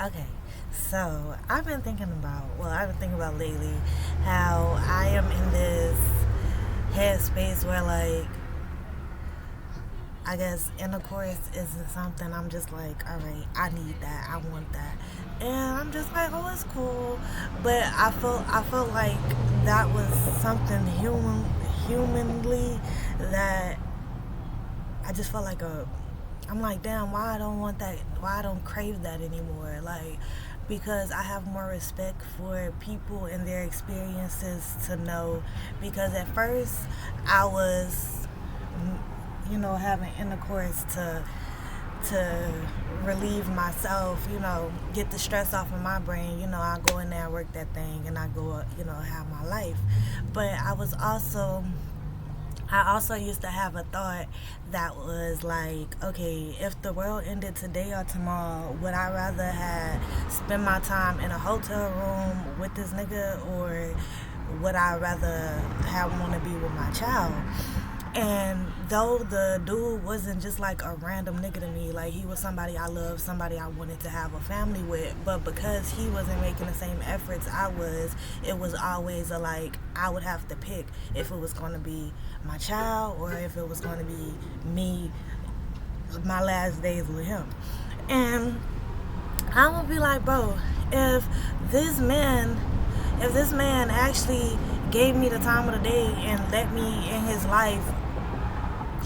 Okay, so I've been thinking about lately how I am in this headspace where, like, I guess intercourse isn't something I'm just like, all right, I need that, I want that. And I'm just like, oh, it's cool. But I felt like that was something humanly that I just felt like I'm like, damn, why I don't want that, why I don't crave that anymore. Like, because I have more respect for people and their experiences to know. Because at first, I was, having intercourse to relieve myself, get the stress off of my brain. I go in there, work that thing, and I go, have my life. But I also used to have a thought that was like, okay, if the world ended today or tomorrow, would I rather have spend my time in a hotel room with this nigga, or would I rather have want to be with my child? And though the dude wasn't just like a random nigga to me, like he was somebody I loved, somebody I wanted to have a family with, but because he wasn't making the same efforts I was, it was always a like I would have to pick if it was going to be my child or if it was going to be me, my last days with him. And I would be like, bro, if this man, if this man actually gave me the time of the day and let me in his life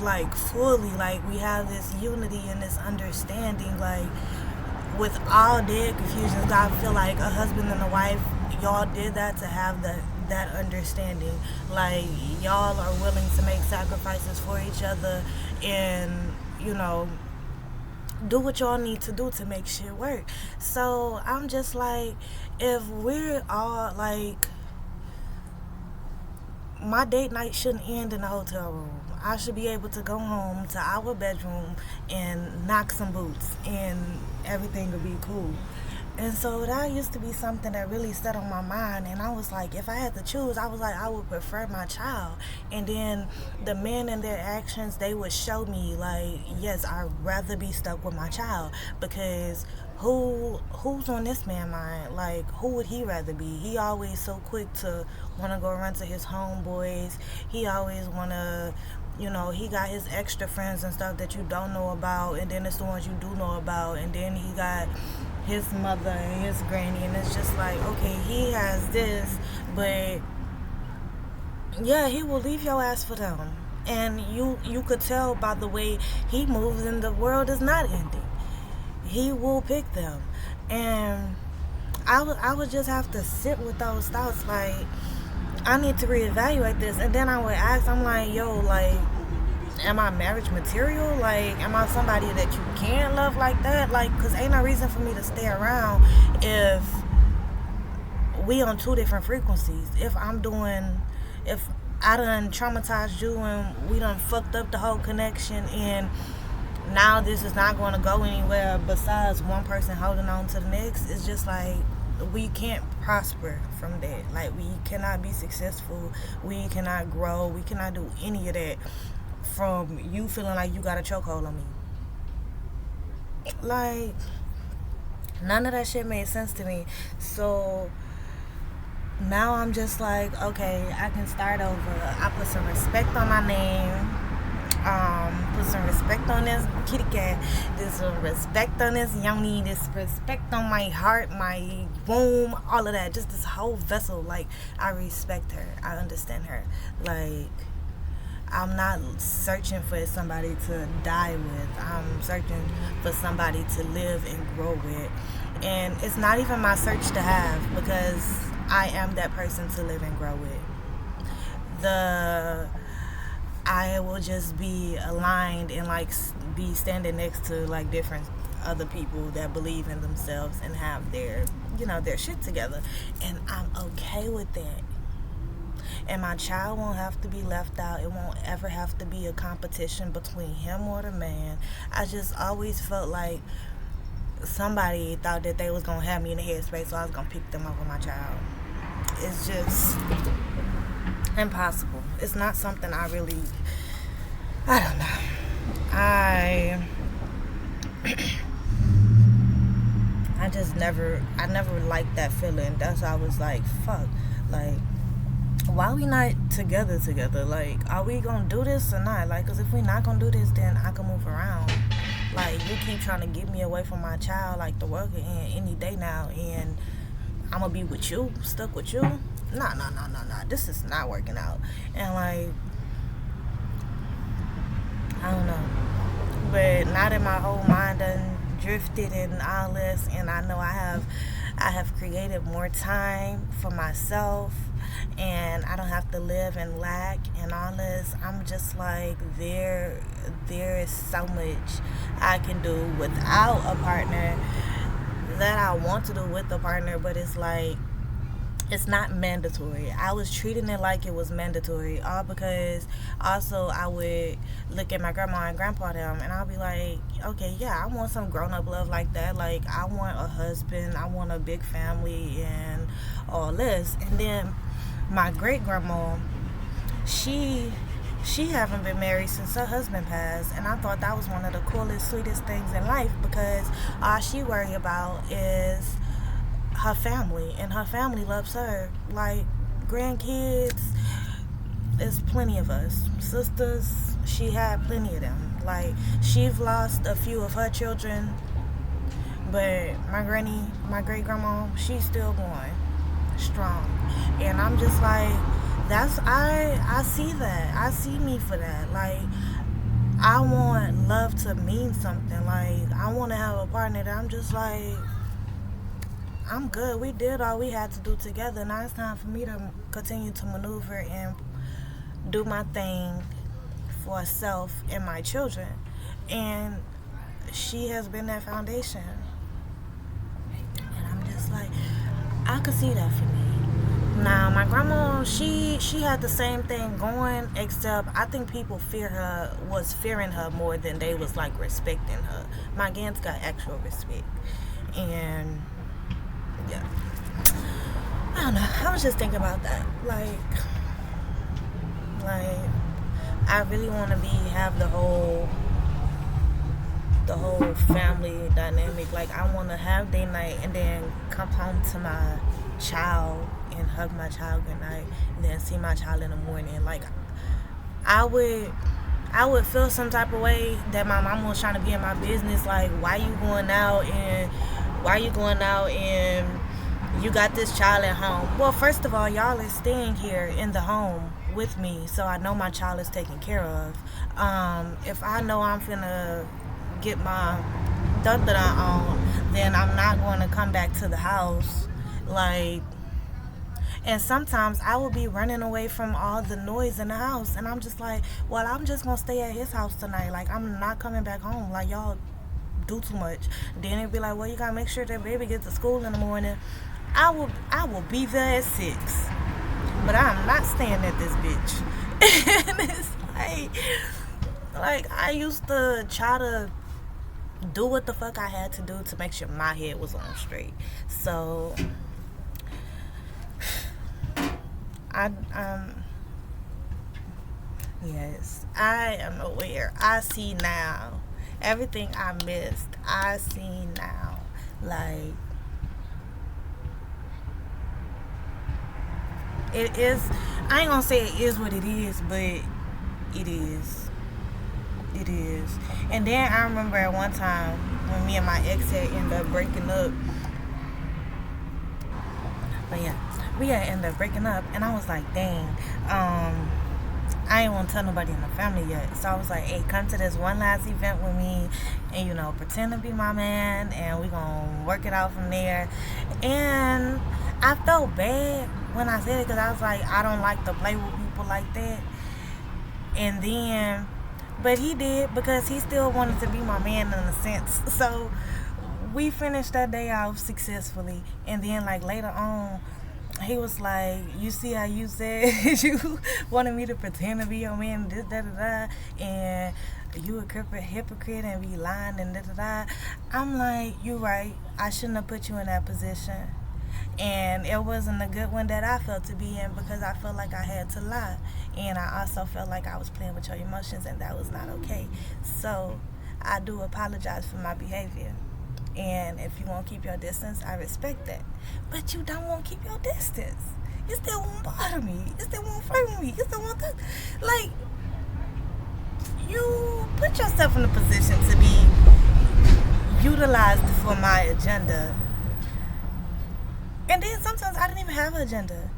like fully, like we have this unity and this understanding, like with all dead confusions, I feel like a husband and a wife, y'all did that to have that understanding. Like y'all are willing to make sacrifices for each other, and you know do what y'all need to do to make shit work. So I'm just like, if we're all like, my date night shouldn't end in a hotel room. I should be able to go home to our bedroom and knock some boots and everything will be cool. And so that used to be something that really set on my mind. And I was like, if I had to choose, I was like, I would prefer my child. And then the men and their actions, they would show me, like, yes, I'd rather be stuck with my child. Because who's on this man mind? Like, who would he rather be? He always so quick to want to go run to his homeboys. He always want to, he got his extra friends and stuff that you don't know about, and then it's the ones you do know about, and then he got his mother and his granny, and it's just like, okay, he has this, but yeah, he will leave your ass for them. And you could tell by the way he moves, and the world is not ending. He will pick them. And I would just have to sit with those thoughts, like, I need to reevaluate this. And then I would ask, I'm like, yo, like, am I marriage material? Like, am I somebody that you can love like that? Like, cause ain't no reason for me to stay around if we on two different frequencies. If I done traumatized you and we done fucked up the whole connection, and now this is not going to go anywhere besides one person holding on to the next, it's just like, we can't prosper from that. Like, we cannot be successful, we cannot grow, we cannot do any of that from you feeling like you got a chokehold on me. Like, none of that shit made sense to me. So now I'm just like, okay, I can start over. I put some respect on my name. Put some respect on this kitty cat. There's some respect on this yoni. This respect on my heart, my womb, all of that. Just this whole vessel. Like, I respect her. I understand her. Like, I'm not searching for somebody to die with. I'm searching for somebody to live and grow with. And it's not even my search to have, because I am that person to live and grow with. The I will just be aligned and like be standing next to like different other people that believe in themselves and have their shit together, and I'm okay with that. And my child won't have to be left out. It won't ever have to be a competition between him or the man. I just always felt like somebody thought that they was gonna have me in the headspace, so I was gonna pick them up with my child. It's just impossible. It's not something I really. I don't know. I I never liked that feeling. That's why I was like, fuck, like, why we not together? Like, are we gonna do this or not? Like, cause if we not gonna do this, then I can move around. Like, you keep trying to get me away from my child. Like, the world can end any day now, and I'm gonna be with you, stuck with you. Nah. This is not working out. And like, I don't know. But now that my whole mind done drifted and all this, and I know I have created more time for myself, and I don't have to live in lack and all this. I'm just like, there is so much I can do without a partner that I want to do with a partner, but it's like, it's not mandatory. I was treating it like it was mandatory, all because also I would look at my grandma and grandpa them, and I'll be like, okay, yeah, I want some grown up love like that. Like, I want a husband, I want a big family, and all this. And then my great grandma, she she haven't been married since her husband passed, and I thought that was one of the coolest, sweetest things in life, because all she worry about is her family, and her family loves her. Like, grandkids, there's plenty of us. Sisters, she had plenty of them. Like, she's lost a few of her children, but my granny, my great grandma, she's still going strong. And I'm just like, I see that. I see me for that. Like, I want love to mean something. Like, I want to have a partner that I'm just like, I'm good. We did all we had to do together. Now it's time for me to continue to maneuver and do my thing for self and my children. And she has been that foundation. And I'm just like, I could see that for me. Now my grandma, she had the same thing going, except I think people was fearing her more than they was like respecting her. My aunts got actual respect. And yeah. I don't know. I was just thinking about that. Like I really wanna have the whole family dynamic. Like, I wanna have day night and then come home to my child and hug my child good night, and then see my child in the morning. Like, I would feel some type of way that my mom was trying to be in my business. Like, why you going out and you got this child at home? Well, first of all, y'all is staying here in the home with me, so I know my child is taken care of. If I know I'm finna get my da on, then I'm not going to come back to the house. Like, and sometimes I will be running away from all the noise in the house, and I'm just like, well, I'm just gonna stay at his house tonight. Like, I'm not coming back home. Like, y'all do too much. Then it'd be like, well, you gotta make sure that baby gets to school in the morning. I will be there at 6, but I'm not staying at this bitch. And it's like I used to try to do what the fuck I had to do to make sure my head was on straight. So yes, I am aware. I see now. Everything I missed, I see now. Like, it is, I ain't gonna say it is what it is, but it is. It is. And then I remember at one time when me and my ex had ended up breaking up. But yeah, we had ended up breaking up, and I was like, dang, I ain't want to tell nobody in the family yet. So I was like, hey, come to this one last event with me and, pretend to be my man, and we going to work it out from there. And I felt bad when I said it, because I was like, I don't like to play with people like that. And then, but he did, because he still wanted to be my man in a sense. So we finished that day off successfully. And then, like, later on, he was like, you see how you said you wanted me to pretend to be your man, this, and you a hypocrite and be lying and I'm like, you right. I shouldn't have put you in that position. And it wasn't a good one that I felt to be in, because I felt like I had to lie. And I also felt like I was playing with your emotions, and that was not okay. So I do apologize for my behavior. And if you won't keep your distance, I respect that. But you don't want to keep your distance. You still won't bother me. You still won't flirt with me. You still want to, like, you put yourself in a position to be utilized for my agenda. And then sometimes I didn't even have an agenda.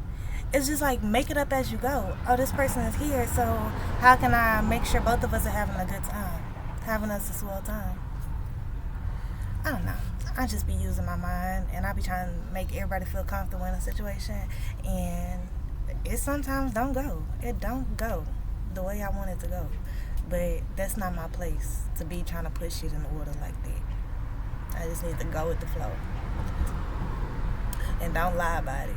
It's just like, make it up as you go. Oh, this person is here, so how can I make sure both of us are having a good time? Having us a swell time. I don't know. I just be using my mind, and I be trying to make everybody feel comfortable in a situation, and it sometimes don't go. It don't go the way I want it to go. But that's not my place to be trying to push it in order like that. I just need to go with the flow. And don't lie about it.